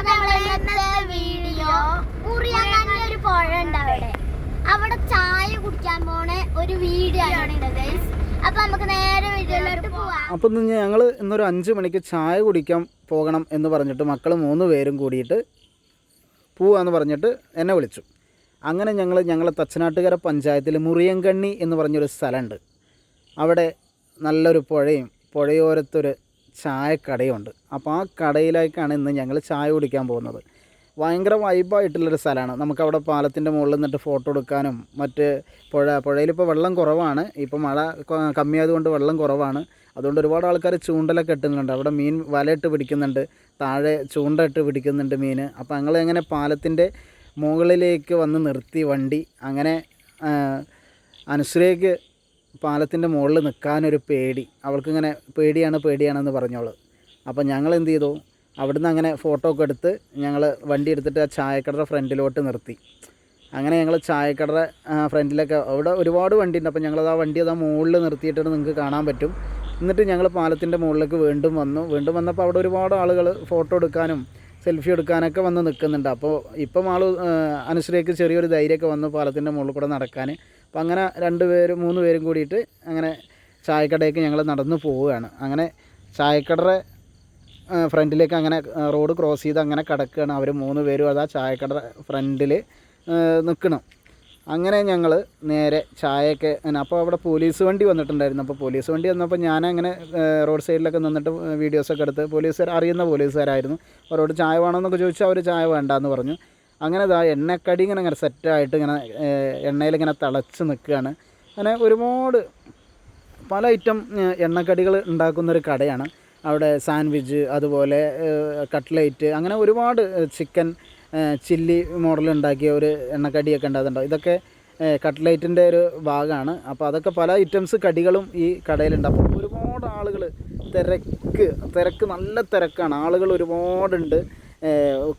Video ഒരു പുഴ ഉണ്ട് അവിടെ ചായ കുടിക്കാൻ പോണ ഒരു വീഡിയോ ആണ് ഗൈസ്. അപ്പൊ നമുക്ക് നേരെ വീഡിയോയിലോട്ട് പോവാം. അപ്പം ഞങ്ങൾ ഇന്നൊരു 5 മണിക്ക് ചായ കുടിക്കാൻ പോകണം എന്ന് പറഞ്ഞിട്ട് മക്കൾ 3 പേരും കൂടിയിട്ട് പോവാന്ന് പറഞ്ഞിട്ട് എന്നെ വിളിച്ചു. അങ്ങനെ ഞങ്ങളെ തച്ചനാട്ടുകര പഞ്ചായത്തിൽ മുറിയങ്കണ്ണി എന്ന് പറഞ്ഞൊരു സ്ഥലമുണ്ട്. അവിടെ നല്ലൊരു പുഴയോരത്തൊരു ചായക്കടയുണ്ട്. അപ്പോൾ ആ കടയിലേക്കാണ് ഇന്ന് ഞങ്ങൾ ചായ കുടിക്കാൻ പോകുന്നത്. ഭയങ്കര വൈബായിട്ടുള്ളൊരു സ്ഥലമാണ്. നമുക്കവിടെ പാലത്തിൻ്റെ മുകളിൽ നിന്നിട്ട് ഫോട്ടോ എടുക്കാനും മറ്റ് പുഴയിലിപ്പോൾ വെള്ളം കുറവാണ്. ഇപ്പോൾ മഴ കമ്മിയായതുകൊണ്ട് വെള്ളം കുറവാണ്. അതുകൊണ്ട് ഒരുപാട് ആൾക്കാർ ചൂണ്ടലൊക്കെ ഇട്ടുന്നുണ്ട്. അവിടെ മീൻ വലയിട്ട് പിടിക്കുന്നുണ്ട്, താഴെ ചൂണ്ട ഇട്ട് പിടിക്കുന്നുണ്ട് മീൻ. അപ്പോൾ ഞങ്ങളെങ്ങനെ പാലത്തിൻ്റെ മുകളിലേക്ക് വന്ന് നിർത്തി വണ്ടി. അങ്ങനെ അനുശ്രീക്ക് പാലത്തിൻ്റെ മുകളിൽ നിൽക്കാനൊരു പേടി. അവൾക്കിങ്ങനെ പേടിയാണെന്ന് പറഞ്ഞോളൂ. അപ്പോൾ ഞങ്ങൾ എന്ത് ചെയ്തു, അവിടുന്ന് അങ്ങനെ ഫോട്ടോ ഒക്കെ എടുത്ത് ഞങ്ങൾ വണ്ടി എടുത്തിട്ട് ആ ചായക്കടയുടെ ഫ്രണ്ടിലോട്ട് നിർത്തി. അങ്ങനെ ഞങ്ങൾ ചായക്കടയുടെ ഫ്രണ്ടിലൊക്കെ അവിടെ ഒരുപാട് വണ്ടി ഉണ്ട്. അപ്പോൾ ഞങ്ങളത് ആ വണ്ടി അത് ആ മുകളിൽ നിർത്തിയിട്ട് നിങ്ങൾക്ക് കാണാൻ പറ്റും. എന്നിട്ട് ഞങ്ങൾ പാലത്തിൻ്റെ മുകളിലേക്ക് വീണ്ടും വന്നപ്പോൾ അവിടെ ഒരുപാട് ആളുകൾ ഫോട്ടോ എടുക്കാനും സെൽഫി എടുക്കാനൊക്കെ വന്ന് നിൽക്കുന്നുണ്ട്. അപ്പോൾ ഇപ്പം അനുശ്രീക്ക് ചെറിയൊരു ധൈര്യമൊക്കെ വന്നു പാലത്തിൻ്റെ മുകളിൽ കൂടെ നടക്കാൻ. അപ്പോൾ അങ്ങനെ 3 പേരും കൂടിയിട്ട് അങ്ങനെ ചായക്കടയ്ക്ക് ഞങ്ങൾ നടന്നു പോവുകയാണ്. അങ്ങനെ ചായക്കടയുടെ ഫ്രണ്ടിലേക്ക് അങ്ങനെ റോഡ് ക്രോസ് ചെയ്ത് അങ്ങനെ കിടക്കുകയാണ്. അവർ 3 പേരും അതാ ചായക്കടയുടെ ഫ്രണ്ടിൽ നിൽക്കണം. അങ്ങനെ ഞങ്ങൾ നേരെ ചായയൊക്കെ അപ്പോൾ അവിടെ പോലീസ് വണ്ടി വന്നിട്ടുണ്ടായിരുന്നു. അപ്പോൾ പോലീസ് വണ്ടി വന്നപ്പോൾ ഞാനങ്ങനെ റോഡ് സൈഡിലൊക്കെ നിന്നിട്ട് വീഡിയോസൊക്കെ എടുത്ത് അറിയുന്ന പോലീസുകാരായിരുന്നു. അവരോട് ചായ വേണമെന്നൊക്കെ ചോദിച്ചാൽ അവർ ചായ വേണ്ടാന്ന് പറഞ്ഞു. അങ്ങനെ എണ്ണക്കടി ഇങ്ങനെ സെറ്റായിട്ട് ഇങ്ങനെ എണ്ണയിലിങ്ങനെ തിളച്ച് നിൽക്കുകയാണ്. അങ്ങനെ ഒരുപാട് പല ഐറ്റം എണ്ണക്കടികൾ ഉണ്ടാക്കുന്നൊരു കടയാണ്. അവിടെ സാൻഡ്വിച്ച്, അതുപോലെ കട്ട്ലേറ്റ്, അങ്ങനെ ഒരുപാട് ചിക്കൻ ചില്ലി മോഡൽ ഉണ്ടാക്കിയ ഒരു എണ്ണക്കടിയൊക്കെ ഉണ്ടാകുന്നുണ്ടോ. ഇതൊക്കെ കട്ട്ലേറ്റിൻ്റെ ഒരു ഭാഗമാണ്. അപ്പോൾ അതൊക്കെ പല ഐറ്റംസ് കടികളും ഈ കടയിലുണ്ട്. അപ്പോൾ ഒരുപാട് ആളുകൾ തിരക്ക് നല്ല തിരക്കാണ്. ആളുകൾ ഒരുപാടുണ്ട്.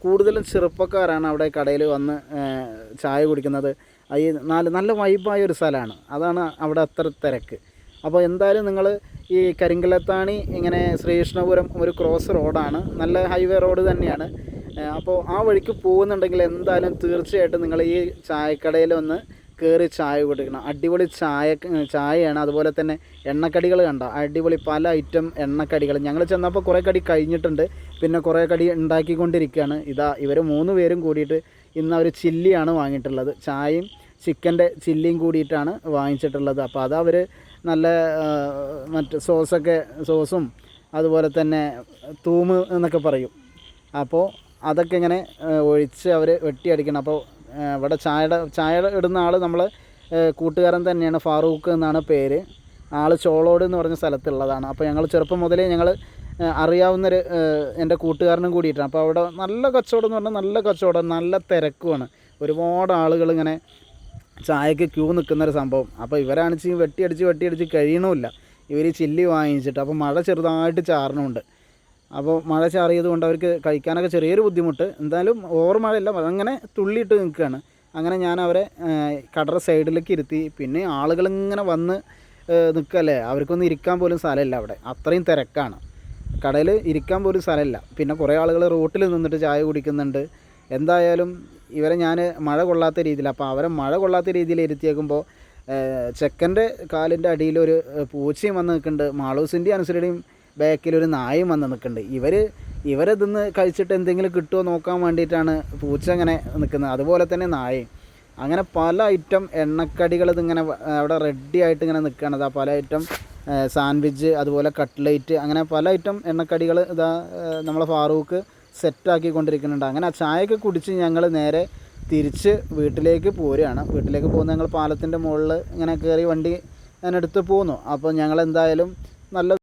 കൂടുതലും ചെറുപ്പക്കാരാണ് അവിടെ കടയിൽ വന്ന് ചായ കുടിക്കുന്നത്. ഈ നല്ല വൈബായ ഒരു സ്ഥലമാണ്. അതാണ് അവിടെ അത്ര തിരക്ക്. അപ്പോൾ എന്തായാലും നിങ്ങൾ ഈ കരിങ്കലത്താണി ഇങ്ങനെ ശ്രീകൃഷ്ണപുരം ഒരു ക്രോസ് റോഡാണ്, നല്ല ഹൈവേ റോഡ് തന്നെയാണ്. അപ്പോൾ ആ വഴിക്ക് പോകുന്നുണ്ടെങ്കിൽ എന്തായാലും തീർച്ചയായിട്ടും നിങ്ങൾ ഈ ചായക്കടയിൽ ഒന്ന് കയറി ചായ കുടിക്കണം. അടിപൊളി ചായയാണ്. അതുപോലെ തന്നെ എണ്ണക്കടികൾ കണ്ടോ, അടിപൊളി പല ഐറ്റം എണ്ണക്കടികൾ. ഞങ്ങൾ ചെന്നപ്പോൾ കുറേ കടി കഴിഞ്ഞിട്ടുണ്ട്, പിന്നെ കുറേ കടി ഉണ്ടാക്കിക്കൊണ്ടിരിക്കുകയാണ്. ഇവർ 3 പേരും കൂടിയിട്ട് ഇന്ന് അവർ ചില്ലിയാണ് വാങ്ങിയിട്ടുള്ളത്. ചായയും ചിക്കൻ്റെ ചില്ലിയും കൂടിയിട്ടാണ് വാങ്ങിച്ചിട്ടുള്ളത്. അപ്പോൾ അതവർ നല്ല മറ്റ് സോസും അതുപോലെ തന്നെ തൂമ് എന്നൊക്കെ പറയും. അപ്പോൾ അതൊക്കെ ഇങ്ങനെ ഒഴിച്ച് അവർ വെട്ടിയടിക്കണം. അപ്പോൾ ഇവിടെ ചായ ഇടുന്ന ആൾ നമ്മളെ കൂട്ടുകാരൻ തന്നെയാണ്, ഫാറൂഖ് എന്നാണ് പേര്. ആൾ ചോളോട് എന്ന് പറഞ്ഞ സ്ഥലത്തുള്ളതാണ്. അപ്പോൾ ഞങ്ങൾ ചെറുപ്പം മുതലേ ഞങ്ങൾ അറിയാവുന്നൊരു എൻ്റെ കൂട്ടുകാരനും കൂടിയിട്ടാണ്. അപ്പോൾ അവിടെ നല്ല കച്ചവടം എന്ന് പറഞ്ഞാൽ നല്ല കച്ചവടം, നല്ല തിരക്കുമാണ്. ഒരുപാട് ആളുകൾ ഇങ്ങനെ ചായക്ക് ക്യൂ നിൽക്കുന്നൊരു സംഭവം. അപ്പോൾ ഇവരാണെന്ന് വെട്ടിയടിച്ച് കഴിയണമില്ല. ഇവർ ചില്ലി വാങ്ങിച്ചിട്ട്. അപ്പോൾ മഴ ചെറുതായിട്ട് ചാറണമുണ്ട്. അപ്പോൾ മഴ ചാറിയത് കൊണ്ട് അവർക്ക് കഴിക്കാനൊക്കെ ചെറിയൊരു ബുദ്ധിമുട്ട്. എന്തായാലും ഓവർ മഴയില്ല, അങ്ങനെ തുള്ളിയിട്ട് നിൽക്കുകയാണ്. അങ്ങനെ ഞാൻ അവരെ കടറ സൈഡിലേക്ക് ഇരുത്തി. പിന്നെ ആളുകളിങ്ങനെ വന്ന് നിൽക്കല്ലേ, അവർക്കൊന്നും ഇരിക്കാൻ പോലും സ്ഥലമില്ല അവിടെ, അത്രയും തിരക്കാണ്. കടയിൽ ഇരിക്കാൻ പോലും സ്ഥലമില്ല. പിന്നെ കുറേ ആളുകൾ റോട്ടിൽ നിന്നിട്ട് ചായ കുടിക്കുന്നുണ്ട്. എന്തായാലും ഇവരെ ഞാൻ മഴ കൊള്ളാത്ത രീതിയിൽ, അപ്പോൾ അവരെ മഴ കൊള്ളാത്ത രീതിയിൽ ഇരുത്തിയേക്കുമ്പോൾ ചെക്കൻ്റെ കാലിൻ്റെ അടിയിലൊരു പൂച്ചയും വന്ന് നിൽക്കുന്നുണ്ട്. മാളൂസിൻ്റെയും അനുസരിയുടെയും ബാക്കിലൊരു നായും വന്ന് നിൽക്കുന്നുണ്ട്. ഇവരതിന്ന് കഴിച്ചിട്ട് എന്തെങ്കിലും കിട്ടുമോ നോക്കാൻ വേണ്ടിയിട്ടാണ് പൂച്ച അങ്ങനെ നിൽക്കുന്നത്, അതുപോലെ തന്നെ നായയും. അങ്ങനെ പല ഐറ്റം എണ്ണക്കടികൾ ഇതിങ്ങനെ അവിടെ റെഡി ആയിട്ട് ഇങ്ങനെ നിൽക്കുകയാണ്. പല ഐറ്റം സാൻഡ്വിച്ച്, അതുപോലെ കട്ട്ലേറ്റ്, അങ്ങനെ പല ഐറ്റം എണ്ണക്കടികൾ നമ്മളെ ഫാറൂഖ് സെറ്റാക്കിക്കൊണ്ടിരിക്കുന്നുണ്ട്. അങ്ങനെ ആ ചായയൊക്കെ കുടിച്ച് ഞങ്ങൾ നേരെ തിരിച്ച് വീട്ടിലേക്ക് പോരുകയാണ്. വീട്ടിലേക്ക് പോകുന്ന ഞങ്ങൾ പാലത്തിൻ്റെ മുകളിൽ ഇങ്ങനെ കയറി വണ്ടി ഞാൻ എടുത്ത് പോന്നു. അപ്പോൾ ഞങ്ങളെന്തായാലും നല്ല